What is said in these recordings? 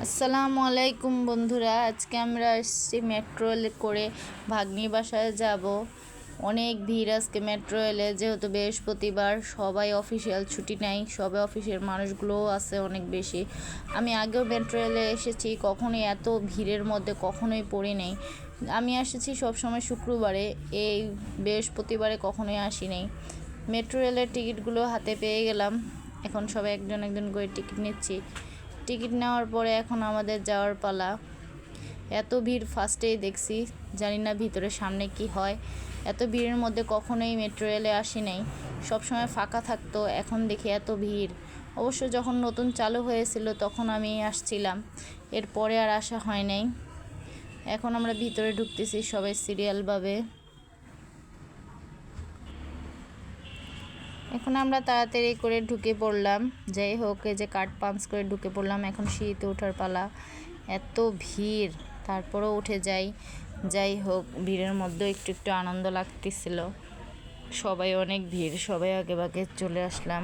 আসসালামু আলাইকুম বন্ধুরা, আজকে আমরা এসেছি মেট্রো রেলে করে ভাগ্নির বাসায় যাব। অনেক ভিড় আজকে মেট্রো রেলে, যেহেতু বৃহস্পতিবার, সবাই অফিসিয়াল ছুটি নাই, সবাই অফিসের মানুষগুলোও আছে অনেক বেশি। আমি আগেও মেট্রো রেলে এসেছি, কখনোই এত ভিড়ের মধ্যে কখনোই পড়ি নাই। আমি এসেছি সবসময় শুক্রবারে, এই বৃহস্পতিবারে কখনোই আসি নাই। মেট্রো রেলের টিকিটগুলো হাতে পেয়ে গেলাম, এখন সবাই একজন একজন করে টিকিট নিচ্ছি। টিকিট নেওয়ার পরে এখন আমাদের যাওয়ার পালা। এত ভিড় ফার্স্টেই দেখছি, জানি না ভিতরে সামনে কি হয়। এত ভিড়ের মধ্যে কখনোই মেট্রো রেলে আসি নাই, সবসময় ফাঁকা থাকতো, এখন দেখি এত ভিড়। অবশ্য যখন নতুন চালু হয়েছিল তখন আমি আসছিলাম, এরপরে আর আসা হয় নাই। এখন আমরা ভিতরে ঢুকতেছি সবাই সিরিয়ালভাবে। এখন আমরা তাড়াতাড়ি করে ঢুকে পড়লাম, যাই হোক, এই যে কার্ড পাঞ্চ করে ঢুকে পড়লাম। এখন সিঁড়িতে ওঠার পালা। এত ভিড়, তারপরেও উঠে যাই হোক, ভিড়ের মধ্যে একটু একটু আনন্দ লাগতেছিল। সবাই অনেক ভিড়, সবাই আগে ভাগে চলে আসলাম।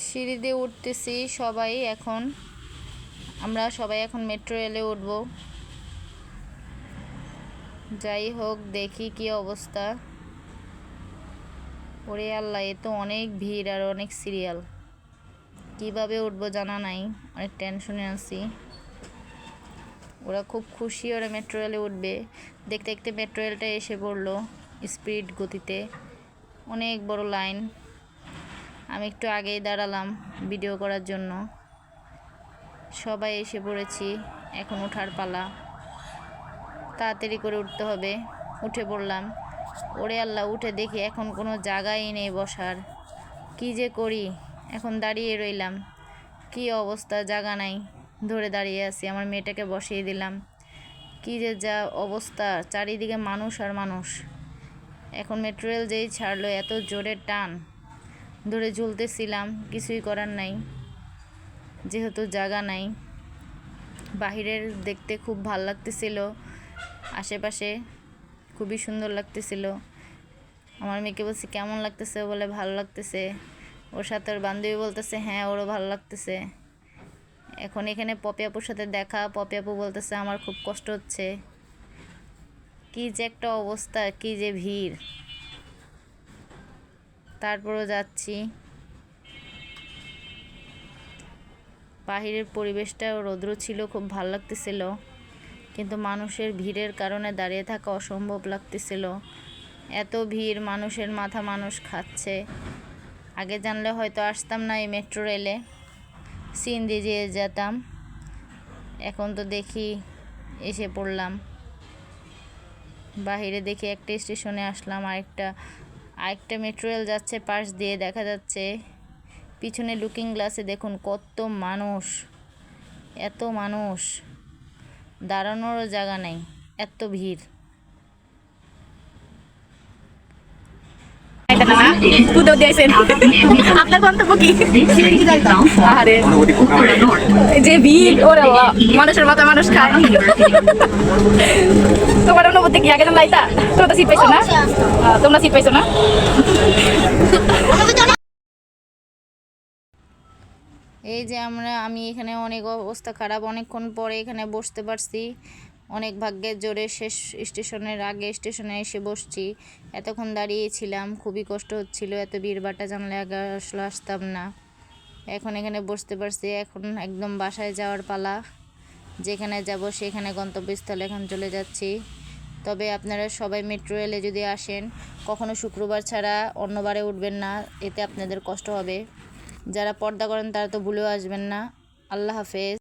সিঁড়ি দিয়ে উঠতেছি সবাই। আমরা সবাই এখন মেট্রো রেলে উঠবো। যাই হোক, দেখি কি অবস্থা। ওরে আল্লাহ, এ তো অনেক ভিড় আর অনেক সিরিয়াল, কিভাবে উঠবো জানা নাই, অনেক টেনশনে আছি। ওরা খুব খুশি, ওরা মেট্রো রেলে উঠবে। দেখতে দেখতে মেট্রো রেলটা এসে পড়লো স্পিড গতিতে। অনেক বড় লাইন। আমি একটু আগেই দাঁড়ালাম ভিডিও করার জন্য। সবাই এসে পড়েছি, এখন ওঠার পালা। তাড়াতাড়ি করে উঠতে হবে। উঠে পড়লাম। ওরে আল্লাহ, উঠে দেখি এখন কোনো জায়গাই নেই বসার। কি যে করি, এখন দাঁড়িয়ে রইলাম। কি অবস্থা, জায়গা নাই, ধরে দাঁড়িয়ে আছি। আমার মেয়েটাকে বসিয়ে দিলাম। কি যে যা অবস্থা, চারিদিকে মানুষ আর মানুষ। এখন মেট্রো রেল যেই ছাড়লো, এত জোরে টান, ধরে ঝুলতেছিলাম, কিছুই করার নাই, যেহেতু জায়গা নাই। বাহিরের দেখতে খুব ভাল লাগতেছিল, আশেপাশে খুবই সুন্দর লাগতেছিল। আমার মেয়েকে বলছি কেমন লাগতেছে, বলে ভালো লাগতেছে। ওর সাথে ওর বান্ধবী বলতেছে হ্যাঁ, ওরও ভালো লাগতেছে। এখন এখানে পপি আপুর সাথে দেখা, পপি আপু বলতেছে আমার খুব কষ্ট হচ্ছে। কি যে একটা অবস্থা, কি যে ভিড়, তারপরও যাচ্ছি। বাহিরের পরিবেশটা রৌদ্র ছিল, খুব ভালো লাগতেছিল, কিন্তু মানুষের ভিড়ের কারণে দাঁড়িয়ে থাকা অসম্ভব লাগতেছিল। এত ভিড়, মানুষের মাথা মানুষ খাচ্ছে। আগে জানলে হয়তো আসতাম না এই মেট্রো রেলে, সিএনজি দিয়ে যেতাম। এখন তো দেখি এসে পড়লাম বাহিরে। দেখি একটা স্টেশনে আসলাম, আরেকটা মেট্রো রেল যাচ্ছে পাশ দিয়ে, দেখা যাচ্ছে। পিছনে লুকিং গ্লাসে দেখুন কত মানুষ, এত মানুষ, দাঁড়ানোরও জায়গা নেই, এত ভিড়। আপনার গন্তব্য কি? আরে যে ভিড়, ওরে বাবা, মানুষের মাথা মানুষ খায়। তোমার অনুভূতি কি? আগে তোমরা আইতা, তোমরা তো সিট পাইছো না? তোমরা সিট পাইছো না? এই যে আমি এখানে অনেক অবস্থা খারাপ, অনেকক্ষণ পরে এখানে বসতে পারছি। অনেক ভাগ্যের জোরে শেষ স্টেশনের আগে স্টেশনে এসে বসছি। এতক্ষণ দাঁড়িয়েছিলাম, খুবই কষ্ট হচ্ছিল, এত ভিড়ভাট্টা জানলে আগে আসলে আসতাম না। এখন এখানে বসতে পারছি। এখন একদম বাসায় যাওয়ার পালা। যেখানে যাব সেখানে গন্তব্যস্থলে এখন চলে যাচ্ছি। তবে আপনারা সবাই মেট্রো রেলে যদি আসেন, কখনো শুক্রবার ছাড়া অন্য বারে উঠবেন না, এতে আপনাদের কষ্ট হবে। যারা পর্দা করেন তারা তো ভুলেও আসবেন না। আল্লাহ হাফেজ।